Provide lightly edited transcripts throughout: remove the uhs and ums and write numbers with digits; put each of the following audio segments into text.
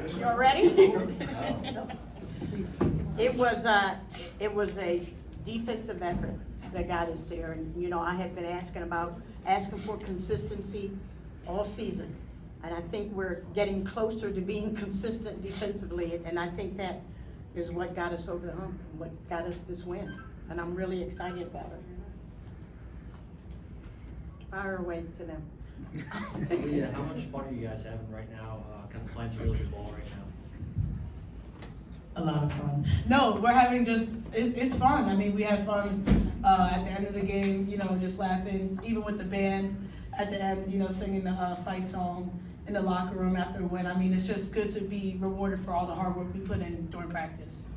Y'all ready? It was a defensive effort that got us there, and you know, I had been asking for consistency all season, and I think we're getting closer to being consistent defensively, and I think that is what got us over the hump, what got us this win, and I'm really excited about it. Fire away to them. Yeah, how much fun are you guys having right now? Kind of playing some really good ball right now. A lot of fun. No, we're having it's fun. I mean, we had fun at the end of the game, you know, just laughing, even with the band at the end, you know, singing the fight song in the locker room after a win. I mean, it's just good to be rewarded for all the hard work we put in during practice.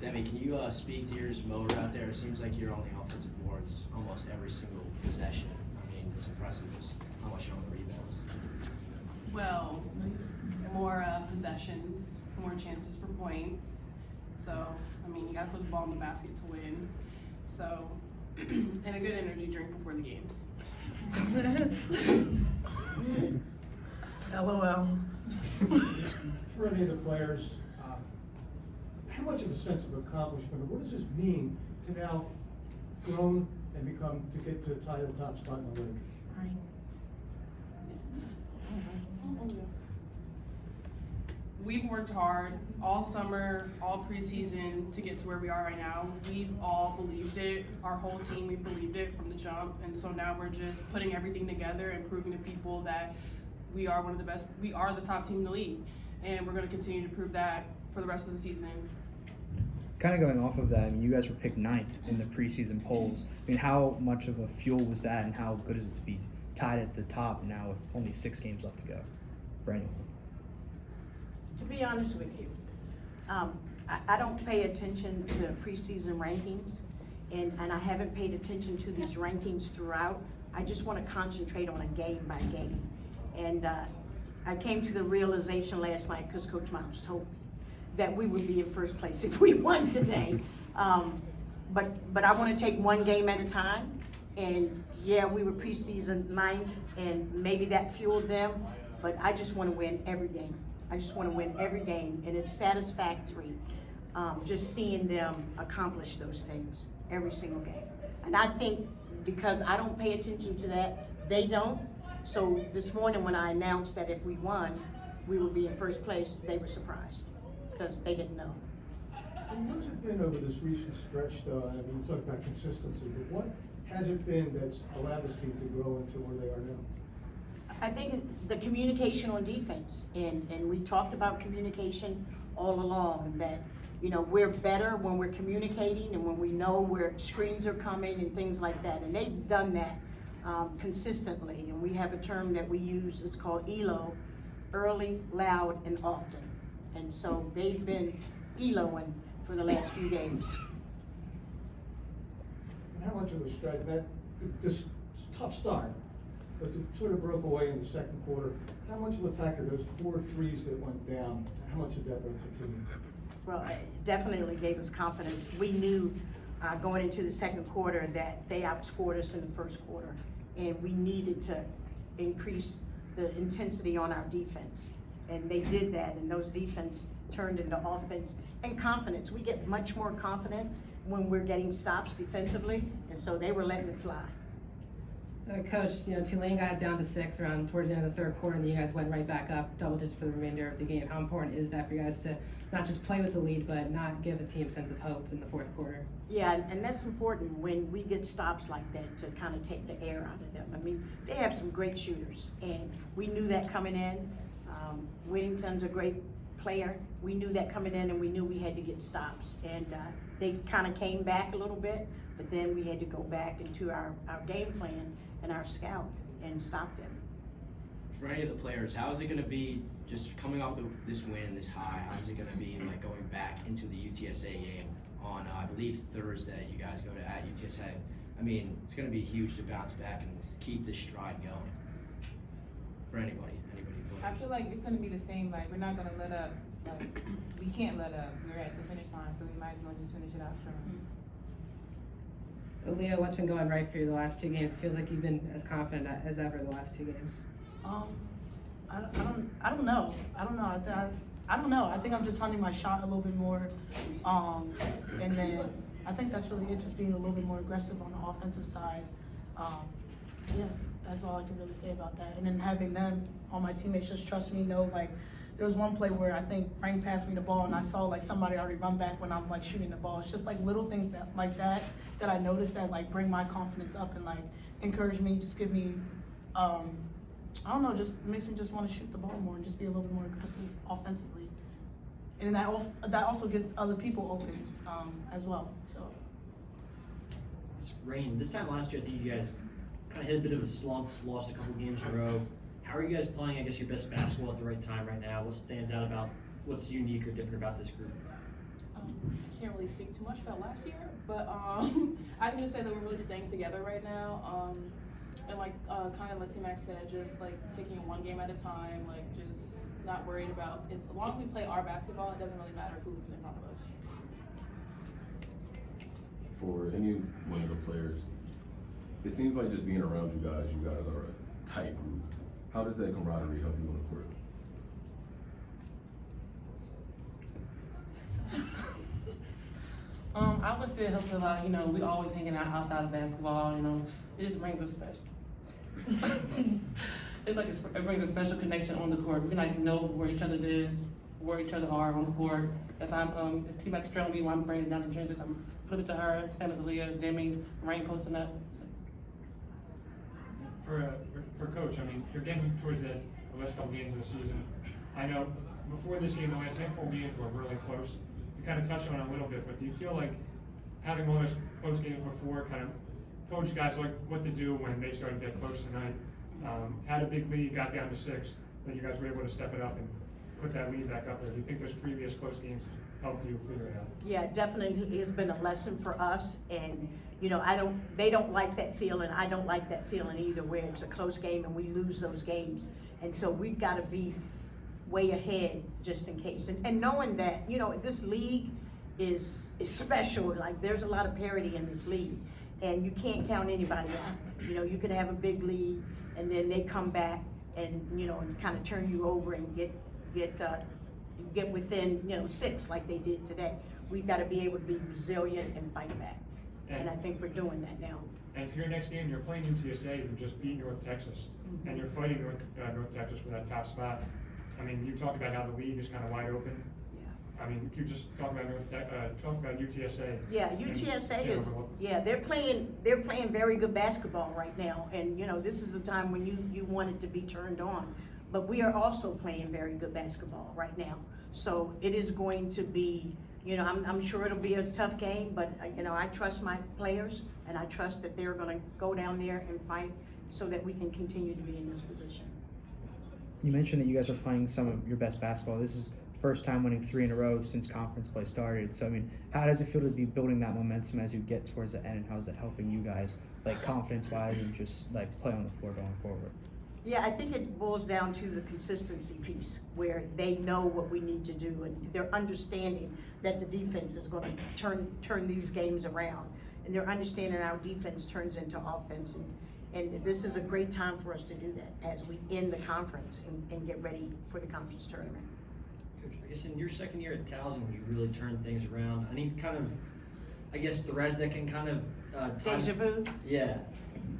Demi, can you speak to your motor out there? It seems like you're on the offensive boards almost every single possession. I mean, it's impressive just how much you're on the rebounds. Well, more possessions, more chances for points. So, I mean, you gotta put the ball in the basket to win. So, and a good energy drink before the games. LOL. For any of the players, how much of a sense of accomplishment, or what does this mean to now grown and to get to a title top spot in the league? We've worked hard all summer, all preseason to get to where we are right now. We've all believed it. Our whole team, we believed it from the jump. And so now we're just putting everything together and proving to people that we are one of the best, we are the top team in the league. And we're gonna continue to prove that for the rest of the season. Kind of going off of that, I mean, you guys were picked 9th in the preseason polls. I mean, how much of a fuel was that, and how good is it to be tied at the top now with only 6 games left to go for anyone? To be honest with you, I don't pay attention to preseason rankings, and I haven't paid attention to these rankings throughout. I just want to concentrate on a game by game. And I came to the realization last night, because Coach Miles told me, that we would be in first place if we won today. But I want to take one game at a time. And yeah, we were preseason 9th, and maybe that fueled them, but I just want to win every game. I just want to win every game, and it's satisfactory just seeing them accomplish those things every single game. And I think because I don't pay attention to that, they don't. So this morning when I announced that if we won, we would be in first place, they were surprised because they didn't know. And what's it been over this recent stretch, though? I mean, you talk about consistency, but what has it been that's allowed this team to grow into where they are now? I think the communication on defense, and we talked about communication all along, that, you know, we're better when we're communicating and when we know where screens are coming and things like that. And they've done that consistently. And we have a term that we use, it's called ELO, early, loud, and often. And so they've been ELOing for the last few games. And how much of a stretch, this tough start, but it sort of broke away in the second quarter. How much of a factor, those 4 threes that went down, how much did that make the team? Well, it definitely gave us confidence. We knew going into the second quarter that they outscored us in the first quarter, and we needed to increase the intensity on our defense. And they did that, and those defense turned into offense and confidence. We get much more confident when we're getting stops defensively, and so they were letting it fly. Coach, you know, Tulane got down to 6 around towards the end of the third quarter, and then you guys went right back up double digits for the remainder of the game. How important is that for you guys to not just play with the lead, but not give a team a sense of hope in the fourth quarter? Yeah, and that's important when we get stops like that to kind of take the air out of them. I mean, they have some great shooters, and we knew that coming in. Whittington's a great player. We knew that coming in, and we knew we had to get stops. And they kind of came back a little bit, but then we had to go back into our game plan and our scout and stop them. For any of the players, how is it going to be just coming off this win, this high? How is it going to be like going back into the UTSA game on, I believe, Thursday? You guys go to at UTSA. I mean, it's going to be huge to bounce back and keep this stride going. For anybody. I feel like it's gonna be the same. Like, we're not gonna let up. Like, we can't let up. We're at the finish line, so we might as well just finish it out strong. Aaliyah, what's been going right for you the last 2 games? Feels like you've been as confident as ever the last 2 games. I don't know. I don't know. I think I'm just hunting my shot a little bit more. And then I think that's really it, just being a little bit more aggressive on the offensive side. Yeah, that's all I can really say about that. And then having them, all my teammates just trust me, know, like, there was one play where I think Frank passed me the ball and I saw like somebody already run back when I'm like shooting the ball. It's just like little things that I noticed that like bring my confidence up and like encourage me, just give me, I don't know, just makes me just want to shoot the ball more and just be a little bit more aggressive offensively. And that also gets other people open as well. So. Rain, this time last year, I think you guys kind of hit a bit of a slump, lost a couple games in a row. How are you guys playing, I guess, your best basketball at the right time right now? What stands out about, what's unique or different about this group? I can't really speak too much about last year, but I can just say that we're really staying together right now. And like kind of like T-Max said, just like taking it one game at a time, like just not worried about, as long as we play our basketball, it doesn't really matter who's in front of us. For any one of the players, it seems like just being around you guys are a tight group. How does that camaraderie help you on the court? I would say it helps a lot. You know, we always hanging out outside of basketball. You know, it just brings a special. It brings a special connection on the court. We can like know where each other is, where each other are on the court. If T-Max trailing me while I'm bringing down the trenches, I'm flipping to her. Same as Aaliyah, Demi, Rain posting up. For Coach, I mean, you're getting towards the last couple games of the season. I know before this game, the last handful of games were really close. You kind of touched on it a little bit, but do you feel like having one of those close games before kind of told you guys like what to do when they started to get close tonight? Had a big lead, got down to 6, that you guys were able to step it up and put that lead back up there. Do you think those previous close games helped you figure it out? Yeah, definitely, it's been a lesson for us, and you know, they don't like that feeling, I don't like that feeling either, where it's a close game and we lose those games. And so we've got to be way ahead just in case. And knowing that, you know, this league is special, like there's a lot of parity in this league, and you can't count anybody out. You know, you could have a big lead and then they come back and, you know, and kind of turn you over and get within, you know, 6 like they did today. We've got to be able to be resilient and fight back. And I think we're doing that now. And for your next game, you're playing UTSA, who just beat North Texas, and you're fighting North Texas for that top spot. I mean, you talked about how the league is kind of wide open. Yeah. I mean, you just talk about UTSA. Yeah, UTSA is. Yeah, they're playing very good basketball right now, and you know, this is a time when you want it to be turned on. But we are also playing very good basketball right now, so it is going to be. You know, I'm sure it'll be a tough game, but you know, I trust my players, and I trust that they're going to go down there and fight so that we can continue to be in this position. You mentioned that you guys are playing some of your best basketball. This is first time winning 3 in a row since conference play started. So I mean, how does it feel to be building that momentum as you get towards the end, and how is it helping you guys, like confidence-wise, and just like play on the floor going forward? Yeah, I think it boils down to the consistency piece, where they know what we need to do, and they're understanding that the defense is going to turn these games around, and they're understanding our defense turns into offense, and this is a great time for us to do that as we end the conference and get ready for the conference tournament. Coach, I guess in your second year at Towson, you really turned things around. Any kind of, I guess, threads that can kind of Deja vu? Yeah.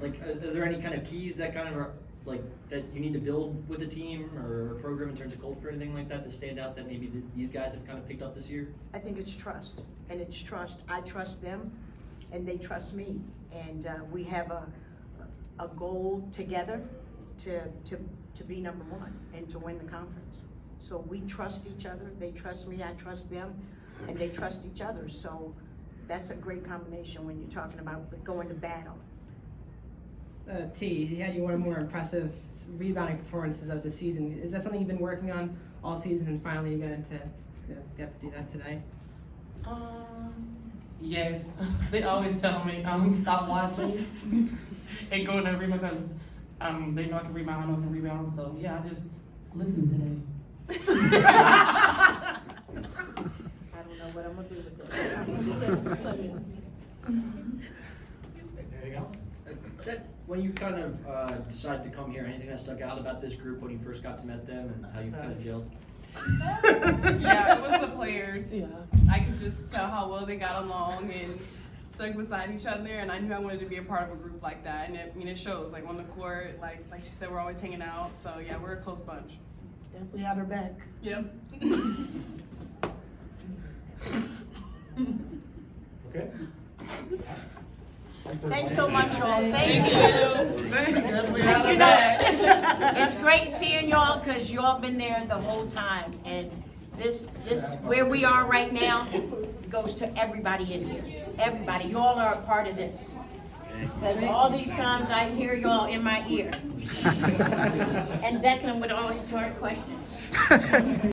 Like, are there any kind of keys that kind of are, like, that you need to build with a team or a program in terms of culture or anything like that stand out that maybe these guys have kind of picked up this year? I think it's trust, and it's trust. I trust them, and they trust me, and we have a goal together to be number 1 and to win the conference. So we trust each other. They trust me. I trust them, and they trust each other. So that's a great combination when you're talking about going to battle. T, you had one of the more impressive rebounding performances of the season. Is that something you've been working on all season, and finally you get to do that today? Yes. They always tell me stop watching and go to rebound because they know I can rebound, I know I can rebound. So yeah, I just listened today. I don't know what I'm gonna do with this. Anything else? When you kind of decided to come here, anything that stuck out about this group when you first got to meet them and how you kind of gelled? Yeah, it was the players. Yeah. I could just tell how well they got along and stuck beside each other, and I knew I wanted to be a part of a group like that. And it shows, like on the court, like she said, we're always hanging out. So yeah, we're a close bunch. Definitely had her back. Yep. Okay? Thanks so much, y'all. Thank you. Definitely You had her know, back. it's great seeing y'all, cause y'all been there the whole time, and this, where we are right now, goes to everybody in here. Everybody, y'all are a part of this. Cause all these times I hear y'all in my ear. And Declan with all his hard questions.